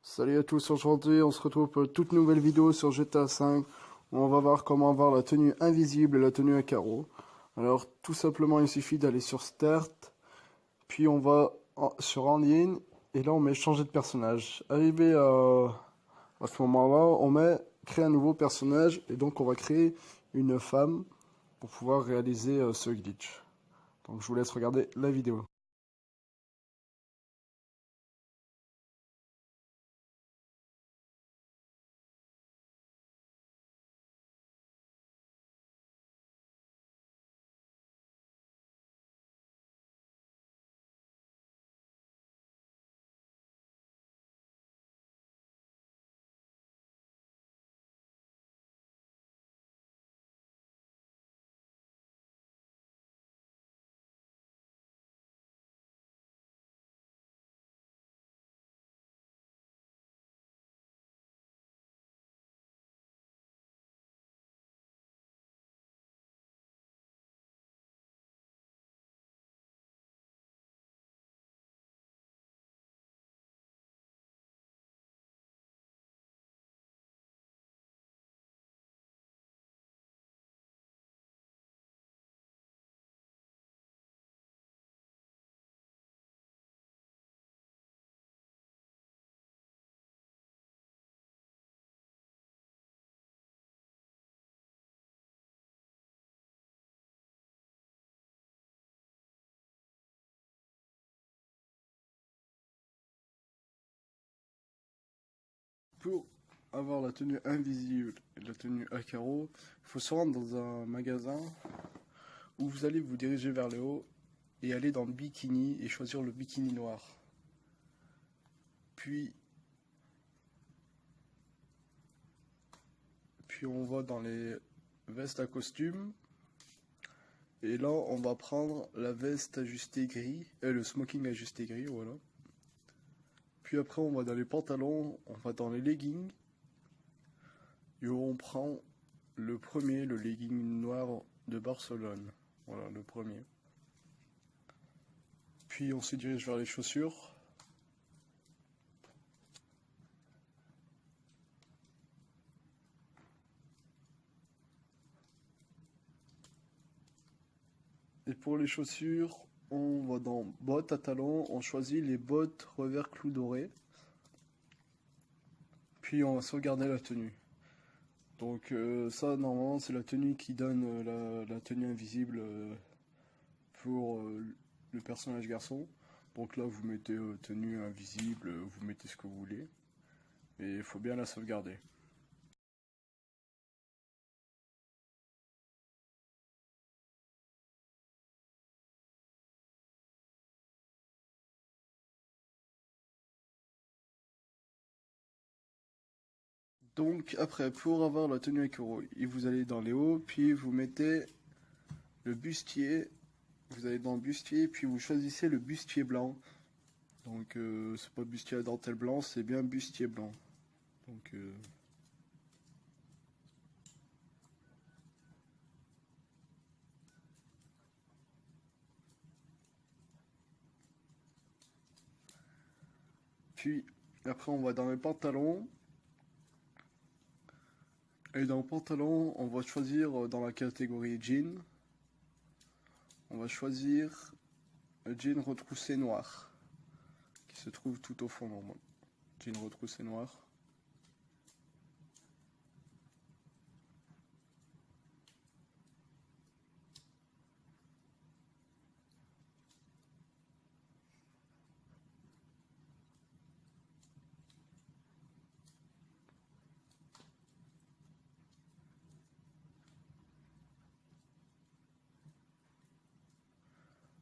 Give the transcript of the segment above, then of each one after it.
Salut à tous, aujourd'hui on se retrouve pour une toute nouvelle vidéo sur GTA V où on va voir comment avoir la tenue invisible et la tenue à carreaux. Alors tout simplement il suffit d'aller sur Start, puis on va sur En ligne et là on met changer de personnage. Arrivé à ce moment-là, on met créer un nouveau personnage et donc on va créer une femme pour pouvoir réaliser ce glitch. Donc je vous laisse regarder la vidéo. Pour avoir la tenue invisible et la tenue à carreaux, il faut se rendre dans un magasin où vous allez vous diriger vers le haut et aller dans le bikini et choisir le bikini noir. Puis on va dans les vestes à costume et là on va prendre la veste ajustée gris et le smoking ajusté gris, voilà. Puis après on va dans les pantalons, on va dans les leggings et on prend le premier, le legging noir de Barcelone. Voilà, le premier. Puis on se dirige vers les chaussures. Et pour les chaussures, on va dans bottes à talons, on choisit les bottes revers clou doré. Puis on va sauvegarder la tenue. Donc ça normalement c'est la tenue qui donne la tenue invisible pour le personnage garçon. Donc là vous mettez tenue invisible, vous mettez ce que vous voulez. Et il faut bien la sauvegarder. Donc après, pour avoir la tenue Akuro, vous allez dans les hauts, puis vous mettez le bustier, vous allez dans le bustier, puis vous choisissez le bustier blanc. Donc c'est pas bustier à dentelle blanc, c'est bien bustier blanc. Donc puis après on va dans les pantalons. Et dans le pantalon, on va choisir dans la catégorie jean. On va choisir un jean retroussé noir, qui se trouve tout au fond normalement. Jean retroussé noir.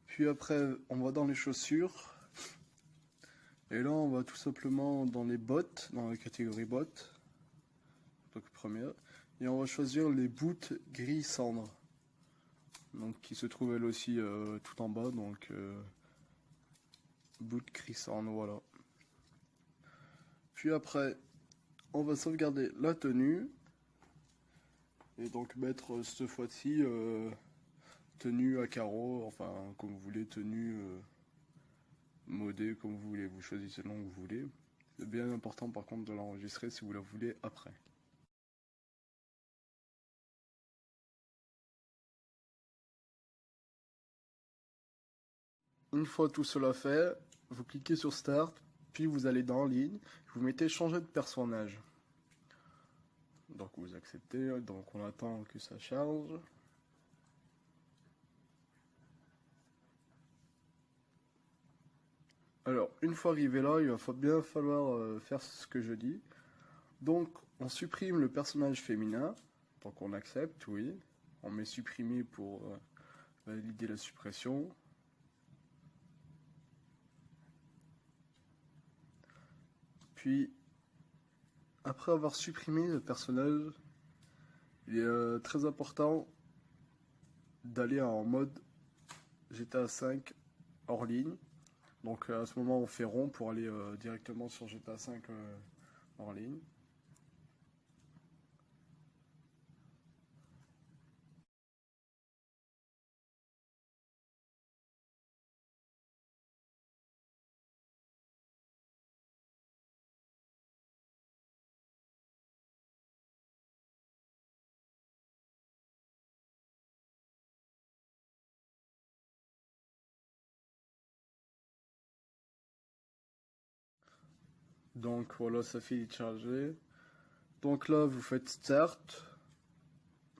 Puis après, on va dans les chaussures. Et là, on va tout simplement dans les bottes, dans la catégorie bottes. Donc première. Et on va choisir les boots gris cendre. Donc qui se trouvent elles aussi tout en bas. Donc boots gris cendre, voilà. Puis après, on va sauvegarder la tenue. Et donc mettre cette fois-ci tenue à carreaux, enfin comme vous voulez, tenue modée comme vous voulez, vous choisissez le nom que vous voulez. C'est bien important par contre de l'enregistrer si vous la voulez après. Une fois tout cela fait, vous cliquez sur Start, puis vous allez dans Ligne, vous mettez Changer de personnage. Donc vous acceptez, donc on attend que ça charge. Alors, une fois arrivé là, il va bien falloir faire ce que je dis. Donc, on supprime le personnage féminin. Donc, on accepte, oui. On met supprimer pour valider la suppression. Puis, après avoir supprimé le personnage, il est très important d'aller en mode GTA 5 hors ligne. Donc, à ce moment, on fait rond pour aller directement sur GTA 5 hors ligne. Donc, voilà, ça fait charger. Donc là, vous faites Start.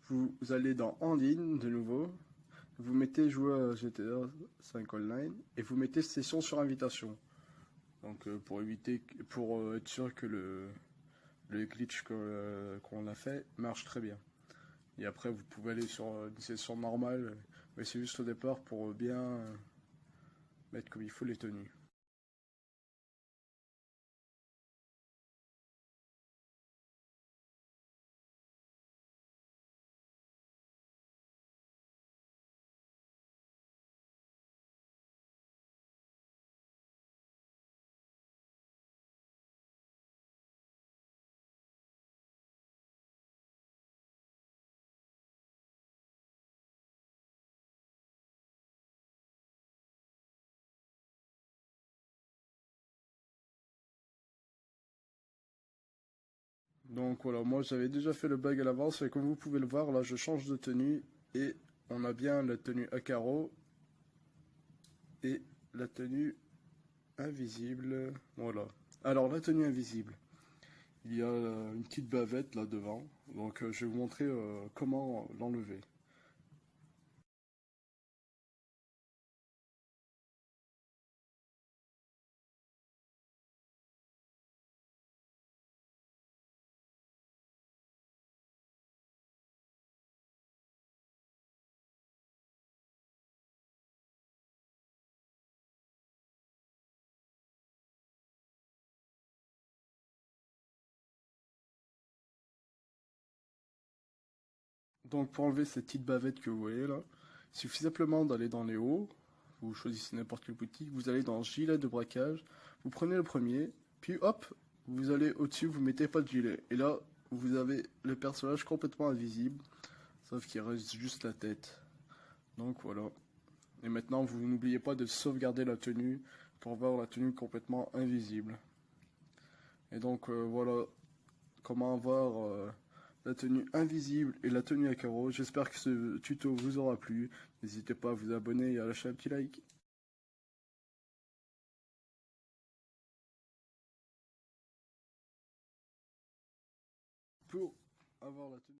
Vous allez dans En ligne de nouveau. Vous mettez jouer à GTA 5 Online et vous mettez session sur invitation. Donc pour être sûr que le glitch qu'on a fait marche très bien. Et après vous pouvez aller sur une session normale, mais c'est juste au départ pour bien mettre comme il faut les tenues. Donc voilà, moi j'avais déjà fait le bug à l'avance et comme vous pouvez le voir, là je change de tenue et on a bien la tenue à carreaux et la tenue invisible. Voilà. Alors la tenue invisible. Il y a une petite bavette là devant, donc je vais vous montrer comment l'enlever. Donc pour enlever cette petite bavette que vous voyez là, il suffit simplement d'aller dans les hauts, vous choisissez n'importe quelle boutique, vous allez dans gilet de braquage, vous prenez le premier, puis hop, vous allez au-dessus, vous mettez pas de gilet. Et là, vous avez le personnage complètement invisible, sauf qu'il reste juste la tête. Donc voilà. Et maintenant, vous n'oubliez pas de sauvegarder la tenue pour avoir la tenue complètement invisible. Et donc voilà comment avoir la tenue invisible et la tenue à carreaux. J'espère que ce tuto vous aura plu. N'hésitez pas à vous abonner et à lâcher un petit like. Pour avoir la tenue